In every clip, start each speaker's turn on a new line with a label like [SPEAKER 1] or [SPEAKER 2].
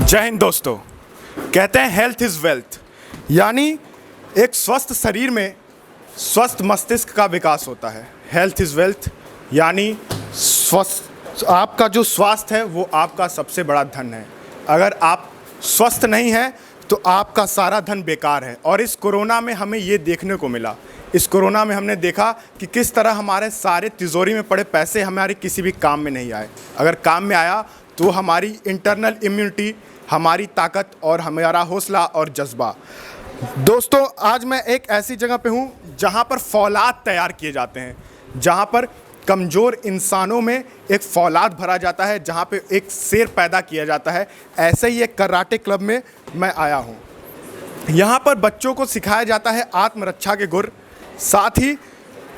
[SPEAKER 1] जय हिंद दोस्तों। कहते हैं हेल्थ इज़ वेल्थ, यानी एक स्वस्थ शरीर में स्वस्थ मस्तिष्क का विकास होता है। हेल्थ इज़ वेल्थ यानी स्वस्थ, आपका जो स्वास्थ्य है वो आपका सबसे बड़ा धन है। अगर आप स्वस्थ नहीं हैं तो आपका सारा धन बेकार है। और इस कोरोना में हमें ये देखने को मिला। इस कोरोना में हमने देखा कि किस तरह हमारे सारे तिजोरी में पड़े पैसे हमारे किसी भी काम में नहीं आए। अगर काम में आया तो हमारी इंटरनल इम्यूनिटी, हमारी ताकत और हमारा हौसला और जज्बा। दोस्तों, आज मैं एक ऐसी जगह पे हूँ जहाँ पर फौलाद तैयार किए जाते हैं, जहाँ पर कमज़ोर इंसानों में एक फौलाद भरा जाता है, जहाँ पे एक शेर पैदा किया जाता है। ऐसे ही एक कराटे क्लब में मैं आया हूँ। यहाँ पर बच्चों को सिखाया जाता है आत्मरक्षा के गुर, साथ ही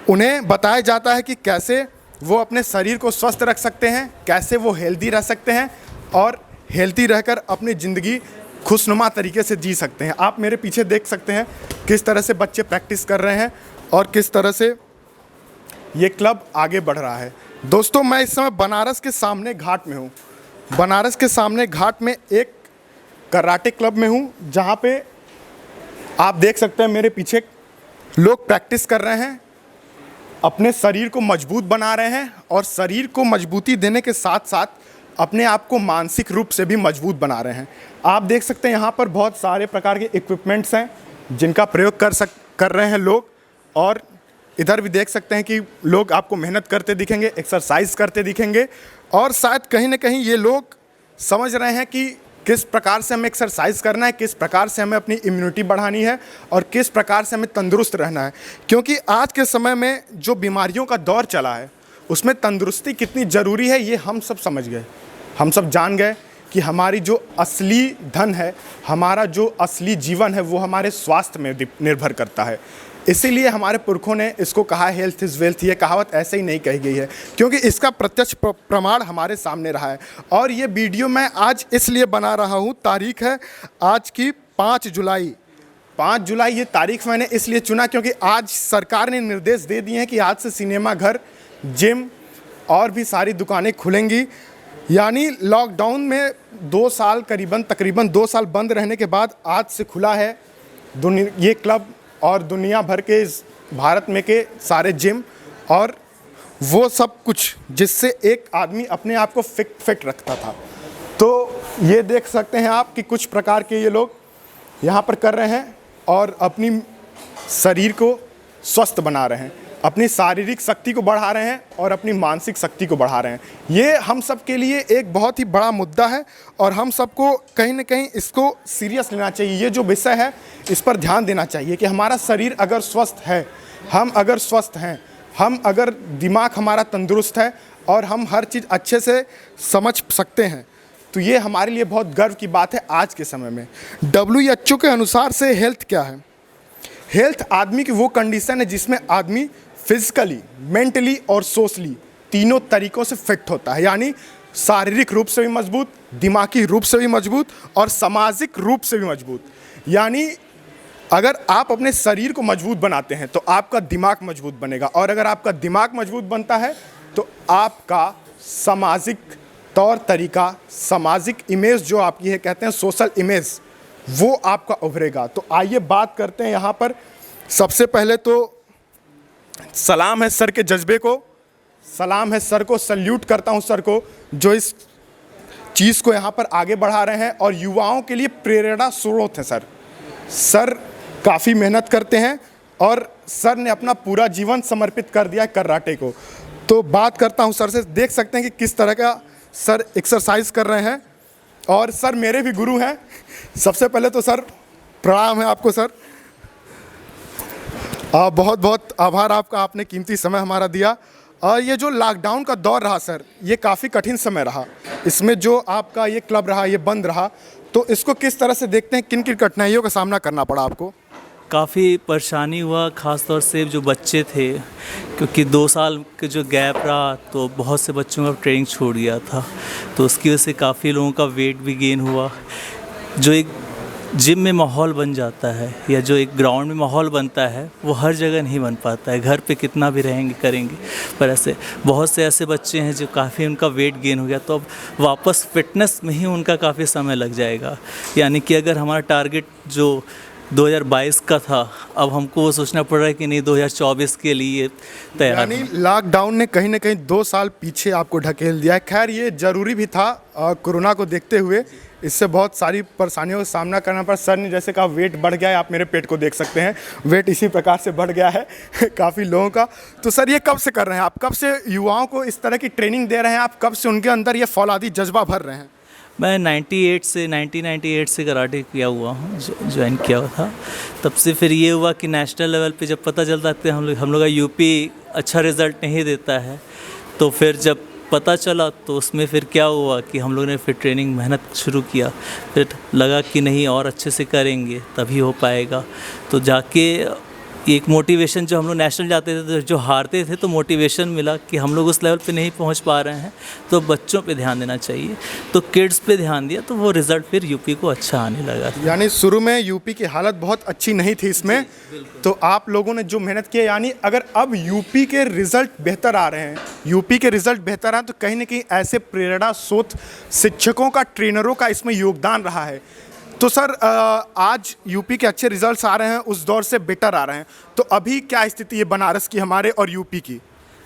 [SPEAKER 1] उन्हें बताया जाता है कि कैसे वो अपने शरीर को स्वस्थ रख सकते हैं, कैसे वो हेल्दी रह सकते हैं और हेल्दी रहकर अपनी ज़िंदगी खुशनुमा तरीके से जी सकते हैं। आप मेरे पीछे देख सकते हैं किस तरह से बच्चे प्रैक्टिस कर रहे हैं और किस तरह से ये क्लब आगे बढ़ रहा है। दोस्तों, मैं इस समय बनारस के सामने घाट में हूँ। बनारस के सामने घाट में एक कराटे क्लब में हूँ, जहाँ पे आप देख सकते हैं मेरे पीछे लोग प्रैक्टिस कर रहे हैं, अपने शरीर को मजबूत बना रहे हैं और शरीर को मजबूती देने के साथ साथ अपने आप को मानसिक रूप से भी मजबूत बना रहे हैं। आप देख सकते हैं यहाँ पर बहुत सारे प्रकार के इक्विपमेंट्स हैं जिनका प्रयोग कर रहे हैं लोग। और इधर भी देख सकते हैं कि लोग आपको मेहनत करते दिखेंगे, एक्सरसाइज करते दिखेंगे और शायद कहीं ना कहीं ये लोग समझ रहे हैं कि किस प्रकार से हमें एक्सरसाइज करना है, किस प्रकार से हमें अपनी इम्यूनिटी बढ़ानी है और किस प्रकार से हमें तंदुरुस्त रहना है। क्योंकि आज के समय में जो बीमारियों का दौर चला है उसमें तंदुरुस्ती कितनी ज़रूरी है ये हम सब समझ गए। हम सब जान गए कि हमारी जो असली धन है, हमारा जो असली जीवन है वो हमारे स्वास्थ्य में निर्भर करता है। इसीलिए हमारे पुरखों ने इसको कहा हेल्थ इज़ वेल्थ। ये कहावत ऐसे ही नहीं कही गई है, क्योंकि इसका प्रत्यक्ष प्रमाण हमारे सामने रहा है। और ये वीडियो मैं आज इसलिए बना रहा हूँ, तारीख है आज की 5 जुलाई। 5 जुलाई ये तारीख मैंने इसलिए चुना क्योंकि आज सरकार ने निर्देश दे दिए हैं कि आज से सिनेमा घर, जिम और भी सारी दुकानें खुलेंगी। यानी लॉकडाउन में 2 साल तकरीबन 2 साल बंद रहने के बाद आज से खुला है ये क्लब और दुनिया भर के भारत में के सारे जिम और वो सब कुछ जिससे एक आदमी अपने आप को फिट रखता था। तो ये देख सकते हैं आप कि कुछ प्रकार के ये लोग यहाँ पर कर रहे हैं और अपनी शरीर को स्वस्थ बना रहे हैं, अपनी शारीरिक शक्ति को बढ़ा रहे हैं और अपनी मानसिक शक्ति को बढ़ा रहे हैं। ये हम सब के लिए एक बहुत ही बड़ा मुद्दा है और हम सबको कहीं ना कहीं इसको सीरियस लेना चाहिए। ये जो विषय है इस पर ध्यान देना चाहिए कि हमारा शरीर अगर स्वस्थ है, हम अगर स्वस्थ हैं, हम अगर दिमाग हमारा तंदुरुस्त है और हम हर चीज़ अच्छे से समझ सकते हैं तो ये हमारे लिए बहुत गर्व की बात है आज के समय में। WHO के अनुसार से हेल्थ क्या है? हेल्थ आदमी की वो कंडीशन है जिसमें आदमी फिजिकली, मेंटली और सोशली तीनों तरीक़ों से फिट होता है। यानी शारीरिक रूप से भी मजबूत, दिमागी रूप से भी मजबूत और सामाजिक रूप से भी मजबूत। यानी अगर आप अपने शरीर को मजबूत बनाते हैं तो आपका दिमाग मजबूत बनेगा और अगर आपका दिमाग मजबूत बनता है तो आपका सामाजिक तौर तरीका, सामाजिक इमेज जो आपकी है, कहते हैं सोशल इमेज, वो आपका उभरेगा। तो आइए बात करते हैं यहाँ पर। सबसे पहले तो सलाम है सर के जज्बे को, सलाम है सर को, सल्यूट करता हूँ सर को जो इस चीज़ को यहाँ पर आगे बढ़ा रहे हैं और युवाओं के लिए प्रेरणा स्रोत है। सर काफ़ी मेहनत करते हैं और सर ने अपना पूरा जीवन समर्पित कर दिया है कराटे को। तो बात करता हूँ सर से। देख सकते हैं कि किस तरह का सर एक्सरसाइज कर रहे हैं और सर मेरे भी गुरु हैं। सबसे पहले तो सर प्रणाम है आपको सर। बहुत बहुत आभार आपका, आपने कीमती समय हमारा दिया। ये जो लॉकडाउन का दौर रहा सर, ये काफ़ी कठिन समय रहा। इसमें जो आपका ये क्लब रहा, ये बंद रहा, तो इसको किस तरह से देखते हैं, किन किन कठिनाइयों का सामना करना पड़ा आपको?
[SPEAKER 2] काफ़ी परेशानी हुआ, ख़ास तौर से जो बच्चे थे, क्योंकि 2 साल के जो गैप रहा तो बहुत से बच्चों का ट्रेनिंग छूट गया था, तो उसकी वजह से काफ़ी लोगों का वेट भी गेन हुआ। जो एक जिम में माहौल बन जाता है या जो एक ग्राउंड में माहौल बनता है, वो हर जगह नहीं बन पाता है। घर पे कितना भी रहेंगे करेंगे, पर ऐसे बहुत से ऐसे बच्चे हैं जो काफ़ी उनका वेट गेन हो गया, तो अब वापस फिटनेस में ही उनका काफ़ी समय लग जाएगा। यानी कि अगर हमारा टारगेट जो 2022 का था, अब हमको वो सोचना पड़ रहा है कि नहीं 2024 के लिए तैयार।
[SPEAKER 1] यानी लॉकडाउन ने कहीं ना कहीं 2 साल पीछे आपको ढकेल दिया है। खैर ये ज़रूरी भी था, कोरोना को देखते हुए इससे बहुत सारी परेशानियों का सामना करना पड़ा। सर ने जैसे कहा वेट बढ़ गया है, आप मेरे पेट को देख सकते हैं, वेट इसी प्रकार से बढ़ गया है काफ़ी लोगों का। तो सर ये कब से कर रहे हैं आप, कब से युवाओं को इस तरह की ट्रेनिंग दे रहे हैं आप, कब से उनके अंदर ये फौलादी जज्बा भर रहे हैं?
[SPEAKER 2] मैं 1998 से कराटे किया हुआ हूँ, ज्वाइन किया हुआ था। तब से फिर ये हुआ कि नेशनल लेवल पे जब पता चलता है हम लोग का यूपी अच्छा रिज़ल्ट नहीं देता है, तो फिर जब पता चला तो उसमें फिर क्या हुआ कि हम लोग ने फिर ट्रेनिंग मेहनत शुरू किया। फिर लगा कि नहीं और अच्छे से करेंगे तभी हो पाएगा, तो जाके एक मोटिवेशन, जो हम लोग नेशनल जाते थे तो जो हारते थे तो मोटिवेशन मिला कि हम लोग उस लेवल पे नहीं पहुंच पा रहे हैं, तो बच्चों पे ध्यान देना चाहिए, तो किड्स पे ध्यान दिया, तो वो रिज़ल्ट फिर यूपी को अच्छा आने लगा।
[SPEAKER 1] यानी शुरू में यूपी की हालत बहुत अच्छी नहीं थी इसमें, तो आप लोगों ने जो मेहनत की, यानी अगर अब यूपी के रिज़ल्ट बेहतर आ रहे हैं, यूपी के रिज़ल्ट बेहतर आ रहे हैं, तो कहीं ना कहीं ऐसे प्रेरणा स्रोत शिक्षकों का, ट्रेनरों का इसमें योगदान रहा है। तो सर आज यूपी के अच्छे रिजल्ट्स आ रहे हैं, उस दौर से बेटर आ रहे हैं, तो अभी क्या स्थिति है बनारस की, हमारे और यूपी की?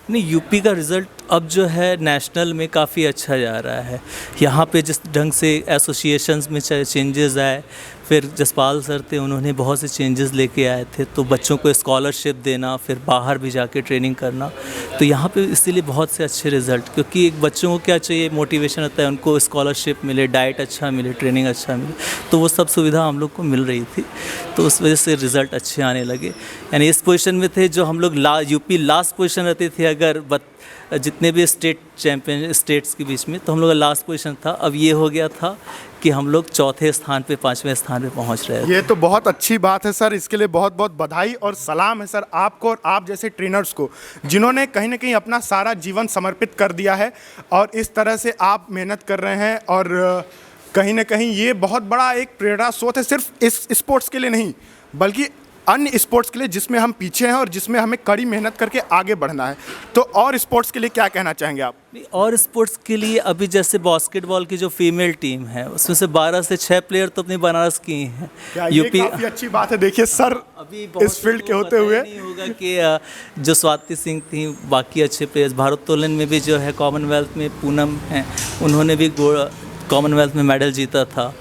[SPEAKER 2] नहीं, यूपी का रिज़ल्ट अब जो है नेशनल में काफ़ी अच्छा जा रहा है। यहाँ पे जिस ढंग से एसोसिएशंस में चेंजेस आए, फिर जसपाल सर थे, उन्होंने बहुत से चेंजेस लेके आए थे, तो बच्चों को स्कॉलरशिप देना, फिर बाहर भी जाके ट्रेनिंग करना, तो यहाँ पे इसीलिए बहुत से अच्छे रिज़ल्ट, क्योंकि एक बच्चों को क्या चाहिए, मोटिवेशन होता है, उनको स्कॉलरशिप मिले, डाइट अच्छा मिले, ट्रेनिंग अच्छा मिले, तो वो सब सुविधा हम लोग को मिल रही थी, तो उस वजह से रिज़ल्ट अच्छे आने लगे। यानी इस पोजीशन में थे जो हम लोग यूपी लास्ट पोजीशन रहते थे, अगर जितने भी चैंपियन स्टेट्स के बीच में, तो हम लोग का लास्ट पोजीशन था। अब ये हो गया था कि हम लोग चौथे स्थान पे, 5वें स्थान पे पहुंच रहे हैं।
[SPEAKER 1] ये तो बहुत अच्छी बात है सर, इसके लिए बहुत बहुत बधाई और सलाम है सर आपको और आप जैसे ट्रेनर्स को, जिन्होंने कहीं ना कहीं अपना सारा जीवन समर्पित कर दिया है, और इस तरह से आप मेहनत कर रहे हैं, और कहीं ना कहीं ये बहुत बड़ा एक प्रेरणा स्रोत है, सिर्फ इस स्पोर्ट्स के लिए नहीं बल्कि अन्य स्पोर्ट्स के लिए जिसमें हम पीछे हैं और जिसमें हमें कड़ी मेहनत करके आगे बढ़ना है। तो और स्पोर्ट्स के लिए क्या कहना चाहेंगे आप?
[SPEAKER 2] और स्पोर्ट्स के लिए अभी जैसे बास्केटबॉल की जो फीमेल टीम है, उसमें से 12 से 6 प्लेयर तो अपनी बनारस की हैं।
[SPEAKER 1] यूपी काफ़ी अच्छी बात है। देखिए सर,
[SPEAKER 2] अभी
[SPEAKER 1] इस फील्ड के होते हुए
[SPEAKER 2] नहीं होगा कि जो स्वाति सिंह थी, बाकी अच्छे प्लेयर्स, भारोत्तोलन में भी जो है कॉमनवेल्थ में पूनम हैं, उन्होंने भी कॉमनवेल्थ में मेडल जीता था।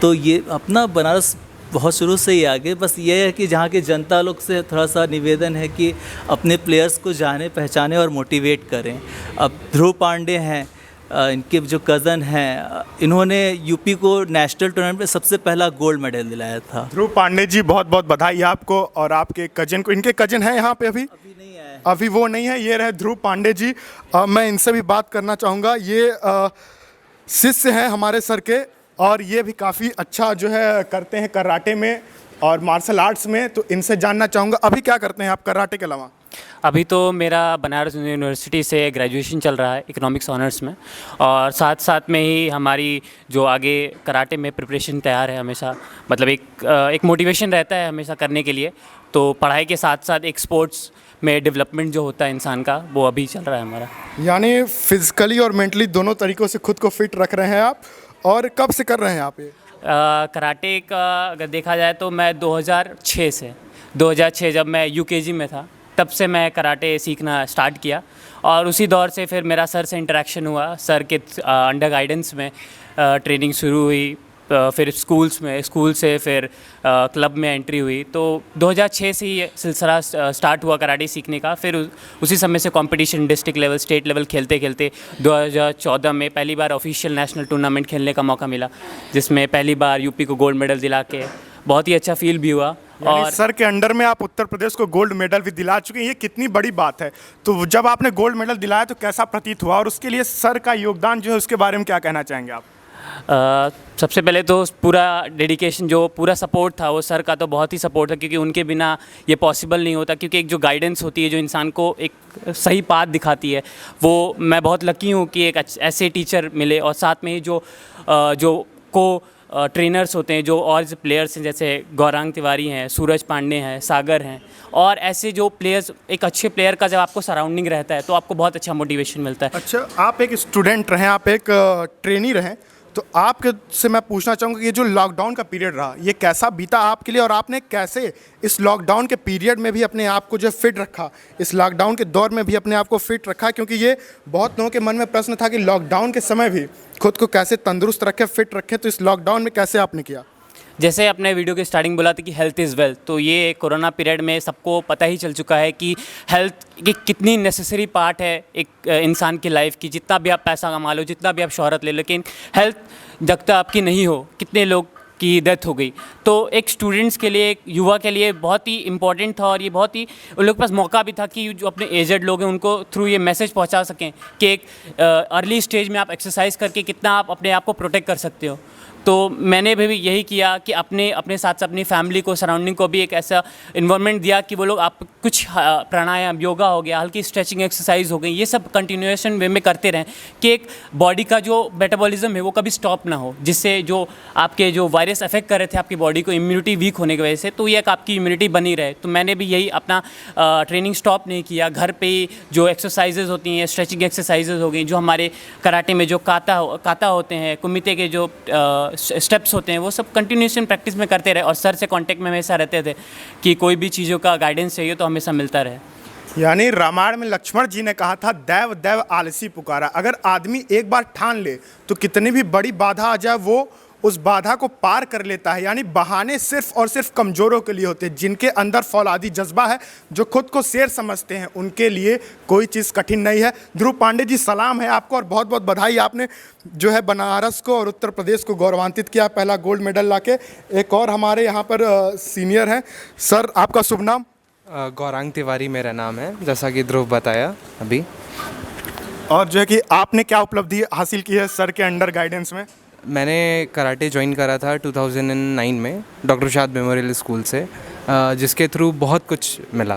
[SPEAKER 2] तो ये अपना बनारस बहुत शुरू से ही आगे, बस ये है कि जहाँ के जनता लोग से थोड़ा सा निवेदन है कि अपने प्लेयर्स को जाने, पहचाने और मोटिवेट करें। अब ध्रुव पांडे हैं, इनके जो कज़न हैं, इन्होंने यूपी को नेशनल टूर्नामेंट में सबसे पहला गोल्ड मेडल दिलाया था।
[SPEAKER 1] ध्रुव पांडे जी, बहुत बहुत बधाई आपको और आपके कजन को। इनके कजन हैं यहाँ पे? अभी
[SPEAKER 2] नहीं आए,
[SPEAKER 1] अभी वो नहीं है। ये रहे ध्रुव पांडे जी। मैं इनसे भी बात करना चाहूँगा। ये शिष्य हैं हमारे सर के, और ये भी काफ़ी अच्छा जो है करते हैं कराटे में और मार्शल आर्ट्स में, तो इनसे जानना चाहूँगा अभी क्या करते हैं आप कराटे के अलावा?
[SPEAKER 3] अभी तो मेरा बनारस यूनिवर्सिटी से ग्रेजुएशन चल रहा है इकोनॉमिक्स ऑनर्स में, और साथ साथ में ही हमारी जो आगे कराटे में प्रिपरेशन तैयार है हमेशा, मतलब एक मोटिवेशन रहता है हमेशा करने के लिए, तो पढ़ाई के साथ साथ एक स्पोर्ट्स में डेवलपमेंट जो होता है इंसान का, वो अभी चल रहा है हमारा।
[SPEAKER 1] यानी फिजिकली और मेंटली दोनों तरीक़ों से खुद को फिट रख रहे हैं आप। और कब से कर रहे हैं आप ये
[SPEAKER 3] कराटे का? अगर देखा जाए तो मैं 2006 जब मैं यूकेजी में था, तब से मैं कराटे सीखना स्टार्ट किया, और उसी दौर से फिर मेरा सर से इंटरेक्शन हुआ। सर के अंडर गाइडेंस में ट्रेनिंग शुरू हुई, फिर स्कूल से फिर क्लब में एंट्री हुई, तो 2006 से ही सिलसिला स्टार्ट हुआ कराटे सीखने का। फिर उसी समय से competition district level, state level खेलते खेलते 2014 में पहली बार ऑफिशियल नेशनल टूर्नामेंट खेलने का मौका मिला, जिसमें पहली बार यूपी को गोल्ड मेडल दिला के बहुत ही अच्छा फील भी हुआ।
[SPEAKER 1] यानी सर के अंडर में आप उत्तर प्रदेश को गोल्ड मेडल भी दिला चुके हैं, ये कितनी बड़ी बात है। तो जब आपने गोल्ड मेडल दिलाया तो कैसा प्रतीत हुआ, और उसके लिए सर का योगदान जो है उसके बारे में क्या कहना चाहेंगे आप?
[SPEAKER 3] सबसे पहले तो पूरा डेडिकेशन, जो पूरा सपोर्ट था वो सर का तो बहुत ही सपोर्ट था, क्योंकि उनके बिना ये पॉसिबल नहीं होता। क्योंकि एक जो गाइडेंस होती है जो इंसान को एक सही पाथ दिखाती है, वो मैं बहुत लकी हूँ कि एक ऐसे टीचर मिले, और साथ में ही जो को ट्रेनर्स होते हैं, जो और प्लेयर्स हैं जैसे गौरांग तिवारी हैं, सूरज पांडे हैं, सागर हैं, और ऐसे जो प्लेयर्स, एक अच्छे प्लेयर का जब आपको सराउंडिंग रहता है तो आपको बहुत अच्छा मोटिवेशन मिलता है।
[SPEAKER 1] अच्छा, आप एक स्टूडेंट रहे, आप एक ट्रेनी रहे, तो आपके से मैं पूछना चाहूँगा कि ये जो लॉकडाउन का पीरियड रहा, ये कैसा बीता आपके लिए, और आपने कैसे इस लॉकडाउन के पीरियड में भी अपने आप को जो फिट रखा, इस लॉकडाउन के दौर में भी अपने आप को फिट रखा? क्योंकि ये बहुत लोगों के मन में प्रश्न था कि लॉकडाउन के समय भी खुद को कैसे तंदुरुस्त रखें, फिट रखें, तो इस लॉकडाउन में कैसे आपने किया?
[SPEAKER 3] जैसे अपने वीडियो की स्टार्टिंग बोला था कि हेल्थ इज़ वेल्थ, तो ये कोरोना पीरियड में सबको पता ही चल चुका है कि हेल्थ की कितनी नेसेसरी पार्ट है एक इंसान की लाइफ की। जितना भी आप पैसा कमा लो, जितना भी आप शोहरत ले लो, लेकिन हेल्थ जब तक आपकी नहीं हो, कितने लोग की डेथ हो गई। तो एक स्टूडेंट्स के लिए, एक युवा के लिए बहुत ही इंपॉर्टेंट था, और ये बहुत ही उन लोग के पास मौका भी था कि जो अपने एजेड लोग हैं उनको थ्रू ये मैसेज पहुंचा सकें कि एक अर्ली स्टेज में आप एक्सरसाइज करके कितना आप अपने आप को प्रोटेक्ट कर सकते हो। तो मैंने भी यही किया कि अपने साथ साथ अपनी फैमिली को, सराउंडिंग को भी एक ऐसा इन्वायरमेंट दिया कि वो लोग आप कुछ प्राणायाम, योगा हो गया, हल्की स्ट्रेचिंग एक्सरसाइज हो गई, ये सब कंटिन्यूएशन वे में करते रहें कि एक बॉडी का जो मेटाबॉलिज्म है वो कभी स्टॉप ना हो, जिससे जो आपके जो वायरस अफेक्ट कर रहे थे आपकी बॉडी को, इम्यूनिटी वीक होने की वजह से, तो ये एक आपकी इम्यूनिटी बनी रहे। तो मैंने भी यही अपना ट्रेनिंग स्टॉप नहीं किया, घर पे ही जो एक्सरसाइजेज होती हैं, स्ट्रेचिंग एक्सरसाइजेज हो गई, जो हमारे कराटे में जो काता होते हैं, कुमिते के जो स्टेप्स होते हैं, वो सब कंटिन्यूशन प्रैक्टिस में करते रहे, और सर से कांटेक्ट में हमेशा रहते थे कि कोई भी चीज़ों का गाइडेंस चाहिए तो हमेशा मिलता रहे।
[SPEAKER 1] यानी रामायण में लक्ष्मण जी ने कहा था, दैव दैव आलसी पुकारा। अगर आदमी एक बार ठान ले तो कितनी भी बड़ी बाधा आ जाए वो उस बाधा को पार कर लेता है। यानी बहाने सिर्फ और सिर्फ कमज़ोरों के लिए होते हैं, जिनके अंदर फौलादी जज्बा है, जो खुद को शेर समझते हैं, उनके लिए कोई चीज़ कठिन नहीं है। ध्रुव पांडे जी, सलाम है आपको और बहुत बहुत बधाई। आपने जो है बनारस को और उत्तर प्रदेश को गौरवान्वित किया, पहला गोल्ड मेडल लाके। एक और हमारे यहाँ पर सीनियर हैं, सर आपका शुभ नाम?
[SPEAKER 4] गौरांग तिवारी मेरा नाम है, जैसा कि ध्रुव बताया अभी।
[SPEAKER 1] और जो है कि आपने क्या उपलब्धि हासिल की है सर के अंडर गाइडेंस में?
[SPEAKER 4] मैंने कराटे ज्वाइन करा था 2009 में डॉक्टर शाद मेमोरियल स्कूल से, जिसके थ्रू बहुत कुछ मिला।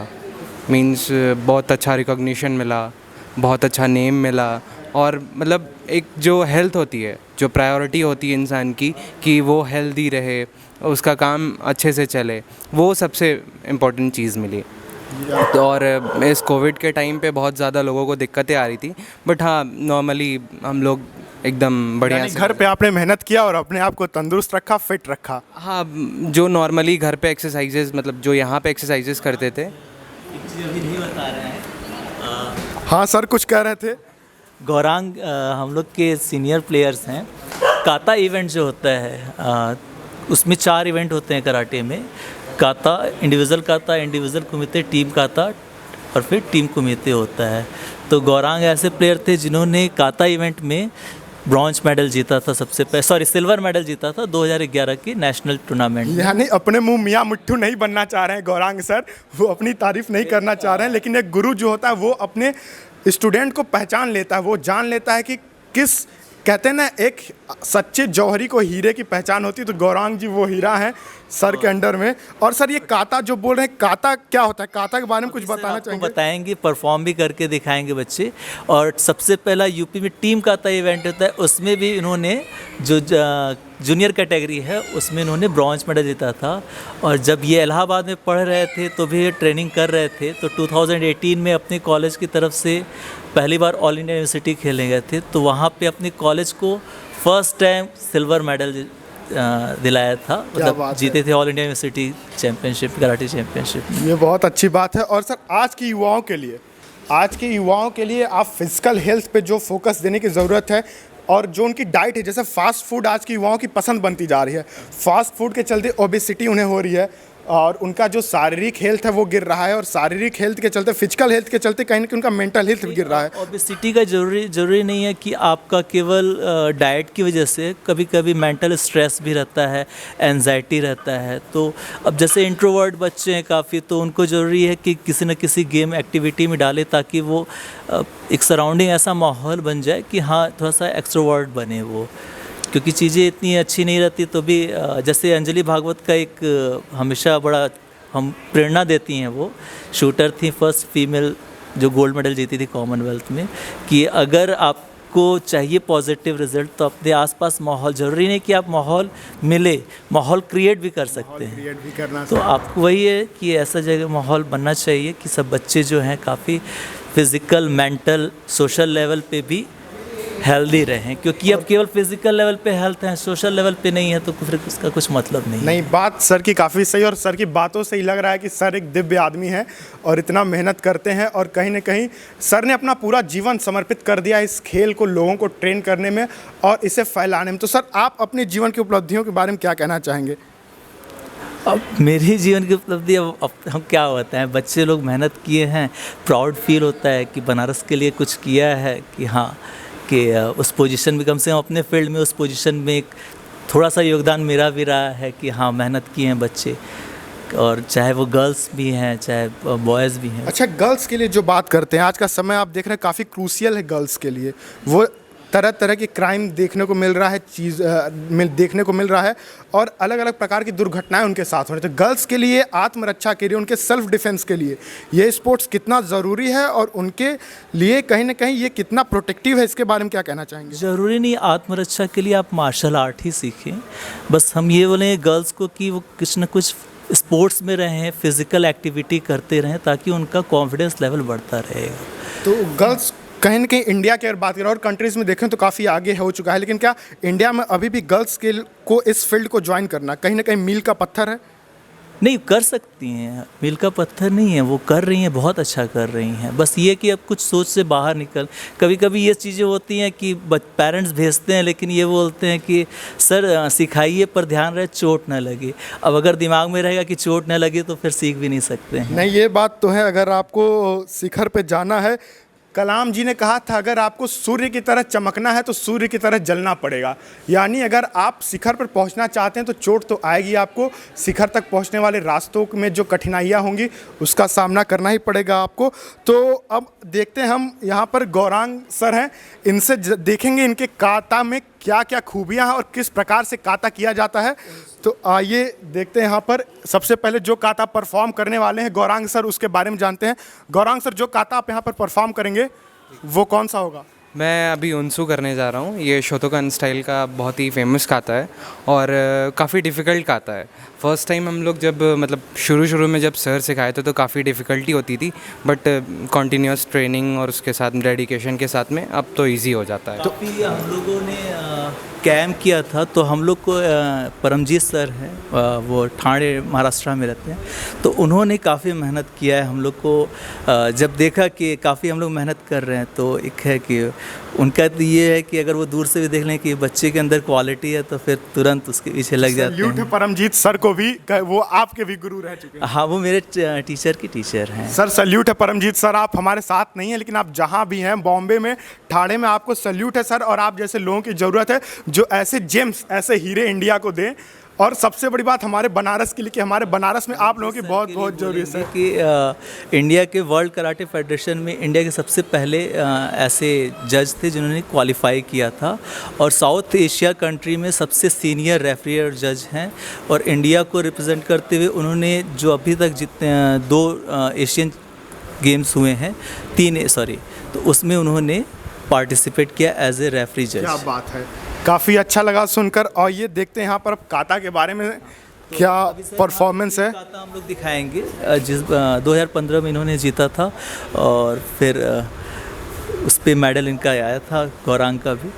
[SPEAKER 4] मींस बहुत अच्छा रिकॉग्निशन मिला, बहुत अच्छा नेम मिला, और मतलब एक जो हेल्थ होती है, जो प्रायोरिटी होती है इंसान की, कि वो हेल्दी रहे, उसका काम अच्छे से चले, वो सबसे इम्पोर्टेंट चीज़ मिली। तो और इस कोविड के टाइम पे बहुत ज़्यादा लोगों को दिक्कतें आ रही थी, बट हाँ, नॉर्मली हम लोग एकदम बढ़िया से
[SPEAKER 1] घर पे आपने मेहनत किया और अपने आप को तंदुरुस्त रखा, फिट रखा।
[SPEAKER 4] हाँ, जो नॉर्मली घर पे एक्सरसाइजेज, मतलब जो यहाँ पे एक्सरसाइजेज करते थे।
[SPEAKER 2] अभी नहीं बता रहे हैं।
[SPEAKER 1] हाँ सर, कुछ कह रहे थे?
[SPEAKER 2] गौरांग हम लोग के सीनियर प्लेयर्स हैं। काता इवेंट जो होता है उसमें 4 इवेंट होते हैं कराटे में। काता, इंडिविजुअल कुमिते, टीम काता और फिर टीम कुमिते होता है। तो गौरांग ऐसे प्लेयर थे जिन्होंने काता इवेंट में ब्रॉन्ज मेडल जीता था, सिल्वर मेडल जीता था 2011 की नेशनल टूर्नामेंट में।
[SPEAKER 1] यानी अपने मुंह मियाँ मिट्ठू नहीं बनना चाह रहे हैं गौरांग सर, वो अपनी तारीफ नहीं करना चाह रहे हैं, लेकिन एक गुरु जो होता है वो अपने स्टूडेंट को पहचान लेता है, वो जान लेता है कि किस, कहते हैं ना, एक सच्चे जौहरी को हीरे की पहचान होती है, तो गौरांग जी वो हीरा हैं सर के अंडर में। और सर ये काता जो बोल रहे हैं, काता क्या होता है? काता के बारे में कुछ बताना चाहेंगे?
[SPEAKER 2] बताएंगे, परफॉर्म भी करके दिखाएंगे बच्चे। और सबसे पहला यूपी में टीम काता इवेंट होता है, उसमें भी इन्होंने जो जूनियर कैटेगरी है उसमें इन्होंने ब्रॉन्ज मेडल जीता था। और जब ये इलाहाबाद में पढ़ रहे थे तो भी ये ट्रेनिंग कर रहे थे, तो 2018 में अपने कॉलेज की तरफ से पहली बार ऑल इंडिया यूनिवर्सिटी खेलने गए थे, तो वहाँ पे अपने कॉलेज को फर्स्ट टाइम सिल्वर मेडल दिलाया था, मतलब जीते थे all India university championship, karate championship.
[SPEAKER 1] ये बहुत अच्छी बात है। और सर आज के युवाओं के लिए आप फिजिकल हेल्थ पे जो फोकस देने की ज़रूरत है, और जो उनकी डाइट है, जैसे फास्ट फूड आज के युवाओं की पसंद बनती जा रही है, फास्ट फूड के चलते ओबेसिटी उन्हें हो रही है, और उनका जो शारीरिक हेल्थ है वो गिर रहा है, और शारीरिक हेल्थ के चलते, फिजिकल हेल्थ के चलते कहीं ना कहीं उनका मेंटल हेल्थ भी गिर रहा है।
[SPEAKER 2] ओबेसिटी का जरूरी नहीं है कि आपका केवल डाइट की वजह से, कभी कभी मेंटल स्ट्रेस भी रहता है, एनजाइटी रहता है। तो अब जैसे इंट्रोवर्ट बच्चे हैं काफ़ी, तो उनको ज़रूरी है कि किसी न किसी गेम एक्टिविटी में डालें ताकि वो एक सराउंडिंग ऐसा माहौल बन जाए कि हाँ थोड़ा सा एक्सट्रोवर्ट बने वो, क्योंकि चीज़ें इतनी अच्छी नहीं रहती। तो भी जैसे अंजलि भागवत का एक हमेशा बड़ा हम प्रेरणा देती हैं, वो शूटर थी, फर्स्ट फीमेल जो गोल्ड मेडल जीती थी कॉमनवेल्थ में, कि अगर आपको चाहिए पॉजिटिव रिजल्ट तो अपने आसपास माहौल, ज़रूरी नहीं कि आप माहौल मिले, माहौल क्रिएट भी कर सकते हैं।
[SPEAKER 1] क्रिएट भी करना
[SPEAKER 2] तो आपको वही है कि ऐसा जगह माहौल बनना चाहिए कि सब बच्चे जो हैं काफ़ी फिज़िकल, मेंटल, सोशल लेवल पे भी हेल्दी रहें, क्योंकि अब केवल फिजिकल लेवल पे हेल्थ है, सोशल लेवल पे नहीं है, तो फिर उसका कुछ मतलब नहीं है।
[SPEAKER 1] नहीं, बात सर की काफ़ी सही, और सर की बातों से ही लग रहा है कि सर एक दिव्य आदमी हैं और इतना मेहनत करते हैं, और कहीं ना कहीं सर ने अपना पूरा जीवन समर्पित कर दिया इस खेल को लोगों को ट्रेन करने में और इसे फैलाने में। तो सर, आप अपने जीवन की उपलब्धियों के बारे में क्या कहना चाहेंगे?
[SPEAKER 2] अब मेरी जीवन की उपलब्धि, अब हम क्या होता है, बच्चे लोग मेहनत किए हैं, प्राउड फील होता है कि बनारस के लिए कुछ किया है, कि हाँ कि उस पोजीशन में, कम से कम अपने फील्ड में उस पोजीशन में एक थोड़ा सा योगदान मेरा भी रहा है कि हाँ मेहनत किए हैं बच्चे, और चाहे वो गर्ल्स भी हैं चाहे बॉयज़ भी हैं।
[SPEAKER 1] अच्छा, गर्ल्स के लिए जो बात करते हैं, आज का समय आप देख रहे हैं काफ़ी क्रूशियल है गर्ल्स के लिए। वो तरह तरह की क्राइम देखने को मिल रहा है, देखने को मिल रहा है, और अलग अलग प्रकार की दुर्घटनाएं उनके साथ हो रही हैं। तो गर्ल्स के लिए आत्मरक्षा के लिए, उनके सेल्फ डिफेंस के लिए ये स्पोर्ट्स कितना ज़रूरी है, और उनके लिए कहीं ना कहीं ये कितना प्रोटेक्टिव है, इसके बारे में क्या कहना चाहेंगे?
[SPEAKER 2] ज़रूरी नहीं आत्मरक्षा के लिए आप मार्शल आर्ट ही सीखें, बस हम ये बोलें गर्ल्स को कि वो कुछ न कुछ स्पोर्ट्स में रहें, फिज़िकल एक्टिविटी करते रहें, ताकि उनका कॉन्फिडेंस लेवल बढ़ता रहेगा।
[SPEAKER 1] तो गर्ल्स कहीं ना कहीं इंडिया की अगर बात करें और कंट्रीज़ में देखें तो काफ़ी आगे हो चुका है, लेकिन क्या इंडिया में अभी भी गर्ल्स के को इस फील्ड को ज्वाइन करना कहीं ना कहीं मील का पत्थर है?
[SPEAKER 2] नहीं, कर सकती हैं, मील का पत्थर नहीं है, वो कर रही हैं, बहुत अच्छा कर रही हैं। बस ये कि अब कुछ सोच से बाहर निकल, कभी कभी ये चीज़ें होती हैं कि पेरेंट्स भेजते हैं लेकिन ये बोलते हैं कि सर सिखाइए पर ध्यान रहे चोट ना लगे। अब अगर दिमाग में रहेगा कि चोट ना लगे तो फिर सीख भी नहीं सकते हैं।
[SPEAKER 1] नहीं, ये बात तो है। अगर आपको शिखर पे जाना है, कलाम जी ने कहा था अगर आपको सूर्य की तरह चमकना है तो सूर्य की तरह जलना पड़ेगा। यानी अगर आप शिखर पर पहुंचना चाहते हैं तो चोट तो आएगी आपको, शिखर तक पहुंचने वाले रास्तों में जो कठिनाइयां होंगी उसका सामना करना ही पड़ेगा आपको। तो अब देखते हैं, हम यहाँ पर गौरांग सर हैं, इनसे देखेंगे इनके काता में क्या क्या खूबियाँ हैं और किस प्रकार से काता किया जाता है। तो आइए देखते हैं यहाँ पर सबसे पहले जो काता परफॉर्म करने वाले हैं गौरांग सर, उसके बारे में जानते हैं। गौरांग सर, जो काता आप यहाँ पर परफॉर्म करेंगे वो कौन सा होगा?
[SPEAKER 4] मैं अभी उनसू करने जा रहा हूँ। ये शोतोकन स्टाइल का बहुत ही फेमस काता है और काफ़ी डिफ़िकल्ट काता है। फ़र्स्ट टाइम हम लोग जब मतलब शुरू में जब सर सिखाए थे तो काफ़ी डिफ़िकल्टी होती थी, बट कॉन्टीन्यूस ट्रेनिंग और उसके साथ डेडिकेशन के साथ में अब तो इजी हो जाता है।
[SPEAKER 2] तो हम लोगों ने कैम्प किया था, तो हम लोग को परमजीत सर हैं, वो ठाणे महाराष्ट्र में रहते हैं, तो उन्होंने काफ़ी मेहनत किया है। हम लोग को जब देखा कि काफ़ी हम लोग मेहनत कर रहे हैं तो एक है कि उनका तो ये है कि अगर वो दूर से भी देख लें कि बच्चे के अंदर क्वालिटी है तो फिर तुरंत उसके पीछे लग जाते
[SPEAKER 1] सैल्यूट है
[SPEAKER 2] हैं।
[SPEAKER 1] परमजीत सर को भी, वो आपके भी गुरु रह चुके हैं।
[SPEAKER 2] हाँ, वो मेरे टीचर की टीचर हैं।
[SPEAKER 1] सर सैल्यूट है परमजीत सर, आप हमारे साथ नहीं हैं लेकिन आप जहाँ भी हैं, बॉम्बे में, ठाणे में, आपको सैल्यूट है सर। और आप जैसे लोगों की ज़रूरत है जो ऐसे जेम्स, ऐसे हीरे इंडिया को दें। और सबसे बड़ी बात हमारे बनारस के लिए कि हमारे बनारस में आप लोगों की बहुत बहुत जरूरी है
[SPEAKER 2] कि इंडिया के वर्ल्ड कराटे फेडरेशन में इंडिया के सबसे पहले ऐसे जज थे जिन्होंने क्वालिफाई किया था, और साउथ एशिया कंट्री में सबसे सीनियर रेफरी और जज हैं। और इंडिया को रिप्रेजेंट करते हुए उन्होंने जो अभी तक जितने 2 एशियन गेम्स हुए हैं, 3 तो उसमें उन्होंने पार्टिसिपेट किया एज ए रेफरी जज।
[SPEAKER 1] क्या बात है, काफ़ी अच्छा लगा सुनकर। और ये देखते हैं यहाँ पर काता के बारे में क्या परफॉर्मेंस है।
[SPEAKER 2] काता हम लोग दिखाएंगे जिस 2015 में इन्होंने जीता था, और फिर उस पर मेडल इनका आया था, गौरांग का भी।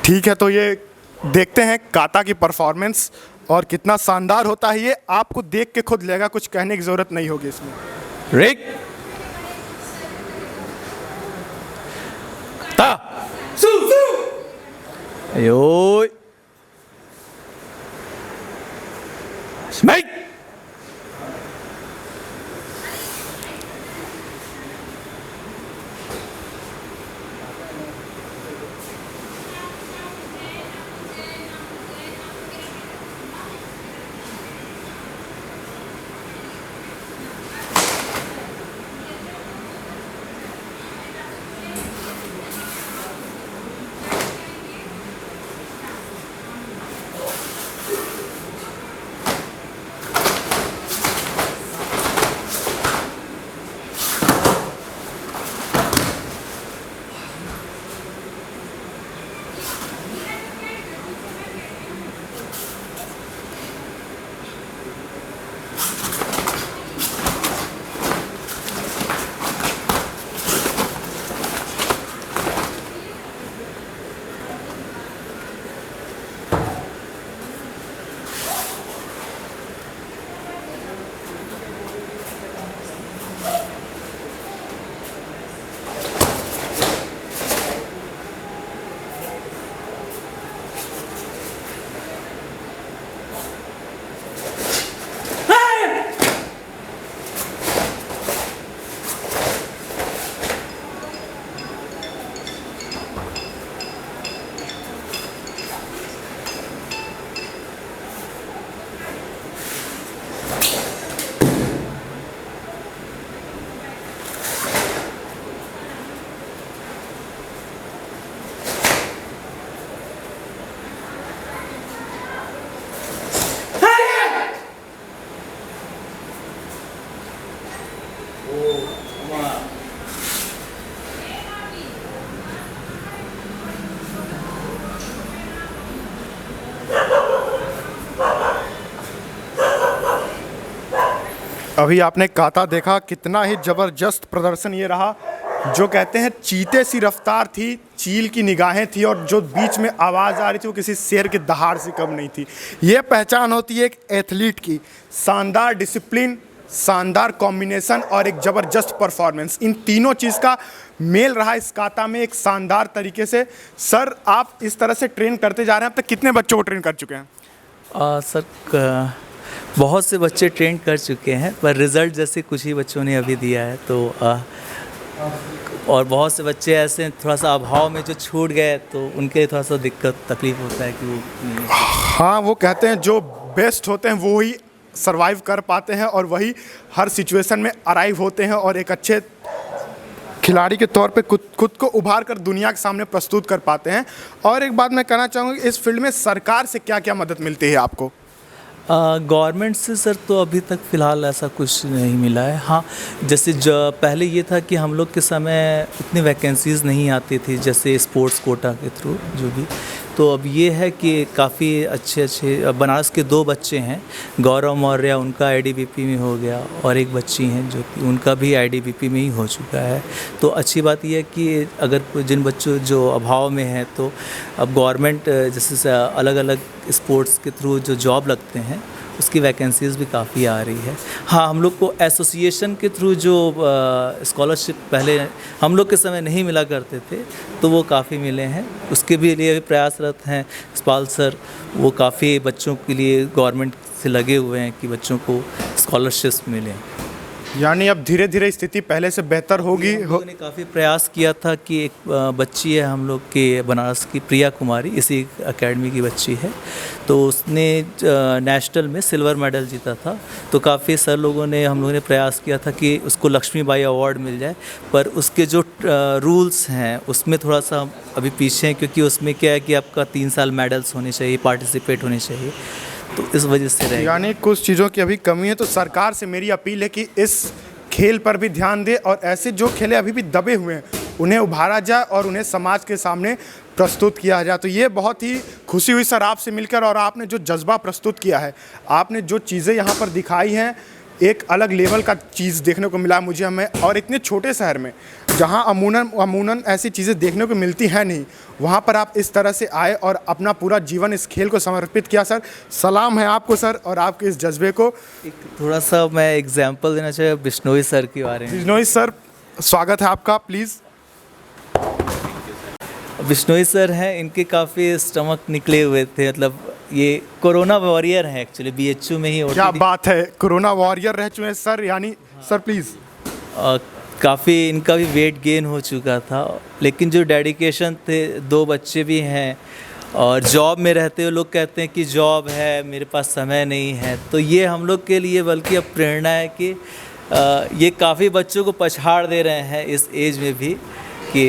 [SPEAKER 1] ठीक है, तो ये देखते हैं काता की परफॉर्मेंस और कितना शानदार होता है। ये आपको देख के खुद लगेगा, कुछ कहने की ज़रूरत नहीं होगी इसमें।
[SPEAKER 2] रेक ता Ayoy. Smite.
[SPEAKER 1] अभी आपने काता देखा, कितना ही ज़बरदस्त प्रदर्शन ये रहा। जो कहते हैं चीते सी रफ्तार थी, चील की निगाहें थी, और जो बीच में आवाज़ आ रही थी वो किसी शेर के दहाड़ से कम नहीं थी। ये पहचान होती है एक एथलीट की, शानदार डिसिप्लिन, शानदार कॉम्बिनेशन और एक ज़बरदस्त परफॉर्मेंस। इन तीनों चीज़ का मेल रहा इस काता में एक शानदार तरीके से। सर, आप इस तरह से ट्रेन करते जा रहे हैं, अब तक कितने बच्चों को ट्रेन कर चुके हैं?
[SPEAKER 2] सर बहुत से बच्चे ट्रेन कर चुके हैं, पर रिज़ल्ट जैसे कुछ ही बच्चों ने अभी दिया है। तो और बहुत से बच्चे ऐसे थोड़ा सा अभाव में जो छूट गए, तो उनके लिए थोड़ा सा दिक्कत तकलीफ होता है कि वो
[SPEAKER 1] हाँ, वो कहते हैं जो बेस्ट होते हैं वो ही सरवाइव कर पाते हैं और वही हर सिचुएशन में अराइव होते हैं और एक अच्छे खिलाड़ी के तौर पे खुद को उभार कर दुनिया के सामने प्रस्तुत कर पाते हैं। और एक बात मैं कहना चाहूँगा, इस फील्ड में सरकार से क्या क्या मदद मिलती है आपको?
[SPEAKER 2] गवर्नमेंट से सर तो अभी तक फ़िलहाल ऐसा कुछ नहीं मिला है। हाँ, जैसे पहले ये था कि हम लोग के समय इतनी वैकेंसीज़ नहीं आती थी, जैसे स्पोर्ट्स कोटा के थ्रू जो भी। तो अब ये है कि काफ़ी अच्छे बनारस के 2 बच्चे हैं, गौरव मौर्य, उनका आईडीबीपी में हो गया, और एक बच्ची हैं जो कि उनका भी आईडीबीपी में ही हो चुका है। तो अच्छी बात यह है कि अगर जिन बच्चों जो अभाव में हैं, तो अब गवर्नमेंट जैसे अलग अलग स्पोर्ट्स के थ्रू जो जॉब लगते हैं उसकी वैकेंसीज़ भी काफ़ी आ रही है। हाँ, हम लोग को एसोसिएशन के थ्रू जो स्कॉलरशिप पहले हम लोग के समय नहीं मिला करते थे, तो वो काफ़ी मिले हैं। उसके भी लिए प्रयासरत हैं यशपाल सर, वो काफ़ी बच्चों के लिए गवर्नमेंट से लगे हुए हैं कि बच्चों को स्कॉलरशिप्स मिलें।
[SPEAKER 1] यानी अब धीरे धीरे स्थिति पहले से बेहतर होगी।
[SPEAKER 2] हम लोगों ने काफ़ी प्रयास किया था कि एक बच्ची है हम लोग के बनारस की, प्रिया कुमारी, इसी एकेडमी की बच्ची है, तो उसने नेशनल में सिल्वर मेडल जीता था। तो काफ़ी सर लोगों ने, हम लोगों ने प्रयास किया था कि उसको लक्ष्मीबाई अवार्ड मिल जाए, पर उसके जो रूल्स हैं उसमें थोड़ा सा अभी पीछे हैं, क्योंकि उसमें क्या है कि आपका 3 साल मेडल्स होने चाहिए, पार्टिसिपेट होने चाहिए, तो इस वजह से रहेगा।
[SPEAKER 1] यानी कुछ चीज़ों की अभी कमी है। तो सरकार से मेरी अपील है कि इस खेल पर भी ध्यान दे और ऐसे जो खेले अभी भी दबे हुए हैं उन्हें उभारा जाए और उन्हें समाज के सामने प्रस्तुत किया जाए। तो ये बहुत ही खुशी हुई सर आपसे मिलकर, और आपने जो जज्बा प्रस्तुत किया है, आपने जो चीज़ें यहाँ पर दिखाई हैं, एक अलग लेवल का चीज़ देखने को मिला मुझे हमें। और इतने छोटे शहर में जहाँ अमूनन ऐसी चीज़ें देखने को मिलती हैं नहीं, वहाँ पर आप इस तरह से आए और अपना पूरा जीवन इस खेल को समर्पित किया। सर, सलाम है आपको सर, और आपके इस जज्बे को।
[SPEAKER 2] एक थोड़ा सा मैं एग्जांपल देना चाहिए बिश्नोई सर के बारे में।
[SPEAKER 1] बिश्नोई सर, स्वागत है आपका, प्लीज़।
[SPEAKER 2] बिश्नोई सर हैं, इनके काफ़ी स्टमक निकले हुए थे, मतलब ये कोरोना वॉरियर हैं एक्चुअली, बीएचयू में ही।
[SPEAKER 1] क्या बात है, कोरोना वॉरियर रह चुके हैं सर। यानी सर प्लीज़।
[SPEAKER 2] काफ़ी इनका भी वेट गेन हो चुका था, लेकिन जो डेडिकेशन थे, 2 बच्चे भी हैं और जॉब में रहते हुए लोग कहते हैं कि जॉब है, मेरे पास समय नहीं है, तो ये हम लोग के लिए बल्कि अब प्रेरणा है कि ये काफ़ी बच्चों को पछाड़ दे रहे हैं इस एज में भी कि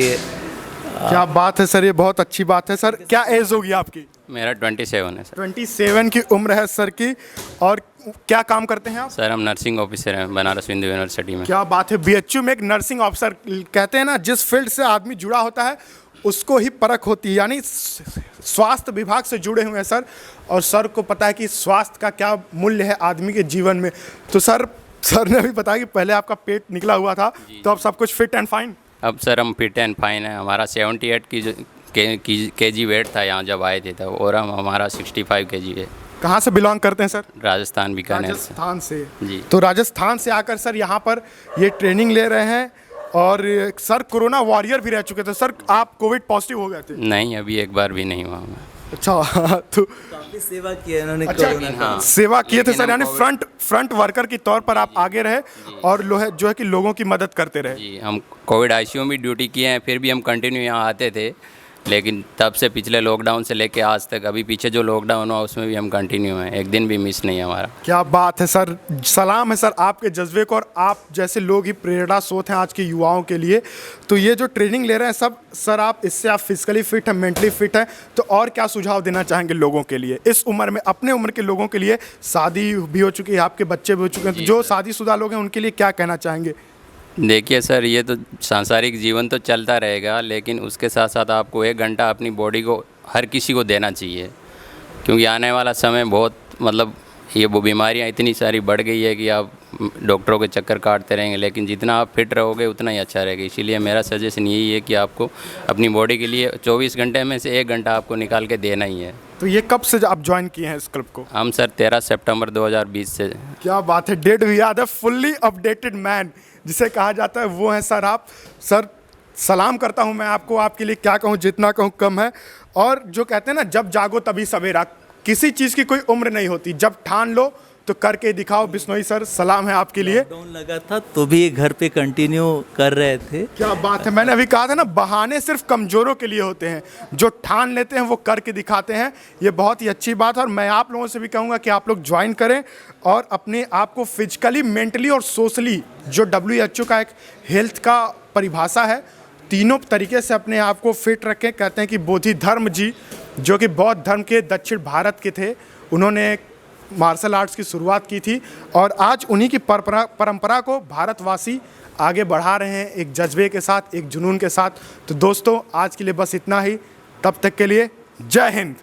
[SPEAKER 1] क्या बात है सर, ये बहुत अच्छी बात है सर। क्या एज होगी आपकी?
[SPEAKER 5] मेरा 27 है सर।
[SPEAKER 1] 27 की उम्र है सर की। और क्या काम करते हैं आप?
[SPEAKER 5] सर हम नर्सिंग ऑफिसर हैं बनारस हिंदू यूनिवर्सिटी में।
[SPEAKER 1] क्या बात है, बीएचयू में एक नर्सिंग ऑफिसर। कहते हैं ना, जिस फील्ड से आदमी जुड़ा होता है उसको ही परख होती है, यानी स्वास्थ्य विभाग से जुड़े हुए हैं सर, और सर को पता है कि स्वास्थ्य का क्या मूल्य है आदमी के जीवन में। तो सर ने भी बताया कि पहले आपका पेट निकला हुआ था, तो अब सब कुछ फिट एंड फाइन।
[SPEAKER 5] अब सर हम फिट एंड फाइन है। हमारा 78 केजी वेट था यहाँ जब आए थे तब, और हमारा 65 केजी है।
[SPEAKER 1] कहाँ से बिलोंग करते हैं सर?
[SPEAKER 5] राजस्थान बीकानेर से।
[SPEAKER 1] राजस्थान से
[SPEAKER 5] जी।
[SPEAKER 1] तो राजस्थान से आकर सर यहाँ पर ये ट्रेनिंग ले रहे हैं, और सर कोरोना वॉरियर भी रह चुके थे। सर, आप कोविड पॉजिटिव हो गए थे?
[SPEAKER 5] नहीं, अभी एक बार भी नहीं हुआ मैं।
[SPEAKER 1] अच्छा, तो
[SPEAKER 2] काफ़ी सेवा की है इन्होंने।
[SPEAKER 1] अच्छा,
[SPEAKER 5] हाँ।
[SPEAKER 1] सेवा किए थे
[SPEAKER 5] लेकिन
[SPEAKER 1] सर, यानी
[SPEAKER 5] हम
[SPEAKER 1] फ्रंट वर्कर के तौर पर आप आगे रहे और जो है कि लोगों की मदद करते रहे।
[SPEAKER 5] जी, हम कोविड आईसीयू में ड्यूटी किए हैं, फिर भी हम कंटिन्यू यहाँ आते थे, लेकिन तब से पिछले लॉकडाउन से लेके आज तक, अभी पीछे जो लॉकडाउन हुआ उसमें भी हम कंटिन्यू हैं, एक दिन भी मिस नहीं है हमारा।
[SPEAKER 1] क्या बात है सर, सलाम है सर आपके जज्बे को, और आप जैसे लोग ही प्रेरणा स्रोत हैं आज के युवाओं के लिए। तो ये जो ट्रेनिंग ले रहे हैं सब सर, आप इससे आप फिजिकली फिट हैं, मेंटली फिट हैं, तो और क्या सुझाव देना चाहेंगे लोगों के लिए इस उम्र में, अपने उम्र के लोगों के लिए? शादी भी हो चुकी है, आपके बच्चे भी हो चुके हैं, तो जो शादीशुदा लोग हैं उनके लिए क्या कहना चाहेंगे?
[SPEAKER 5] देखिए सर, ये तो सांसारिक जीवन तो चलता रहेगा, लेकिन उसके साथ साथ आपको 1 घंटा अपनी बॉडी को हर किसी को देना चाहिए, क्योंकि आने वाला समय बहुत, मतलब ये वो बीमारियां इतनी सारी बढ़ गई है कि आप डॉक्टरों के चक्कर काटते रहेंगे, लेकिन जितना आप फिट रहोगे उतना ही अच्छा रहेगा। इसीलिए मेरा सजेशन यही है कि आपको अपनी बॉडी के लिए 24 घंटे में से 1 घंटा आपको निकाल के देना ही है।
[SPEAKER 1] तो ये कब से आप ज्वाइन किए हैं इस क्लब को?
[SPEAKER 5] हम सर 13 सितंबर 2020 से।
[SPEAKER 1] क्या बात है, डेट भी याद है। फुल्ली अपडेटेड मैन जिसे कहा जाता है वो है सर आप। सर सलाम करता हूं मैं आपको, आपके लिए क्या कहूं, जितना कहूं कम है। और जो कहते हैं ना, जब जागो तभी सवेरा, किसी चीज़ की कोई उम्र नहीं होती, जब ठान लो तो करके दिखाओ। बिश्नोई सर सलाम है आपके लिए।
[SPEAKER 2] लॉकडाउन लगा था तो भी घर पे कंटिन्यू कर रहे थे।
[SPEAKER 1] क्या बात है, मैंने अभी कहा था ना, बहाने सिर्फ कमज़ोरों के लिए होते हैं, जो ठान लेते हैं वो करके दिखाते हैं। ये बहुत ही अच्छी बात है और मैं आप लोगों से भी कहूँगा कि आप लोग ज्वाइन करें और अपने आप को फिजिकली, मेंटली और सोशली, जो WHO का एक हेल्थ का परिभाषा है, तीनों तरीके से अपने आप को फिट रखें। कहते हैं कि बोधि धर्म जी, जो कि बौद्ध धर्म के दक्षिण भारत के थे, उन्होंने मार्शल आर्ट्स की शुरुआत की थी और आज उन्हीं की परंपरा को भारतवासी आगे बढ़ा रहे हैं, एक जज्बे के साथ, एक जुनून के साथ। तो दोस्तों आज के लिए बस इतना ही, तब तक के लिए जय हिंद।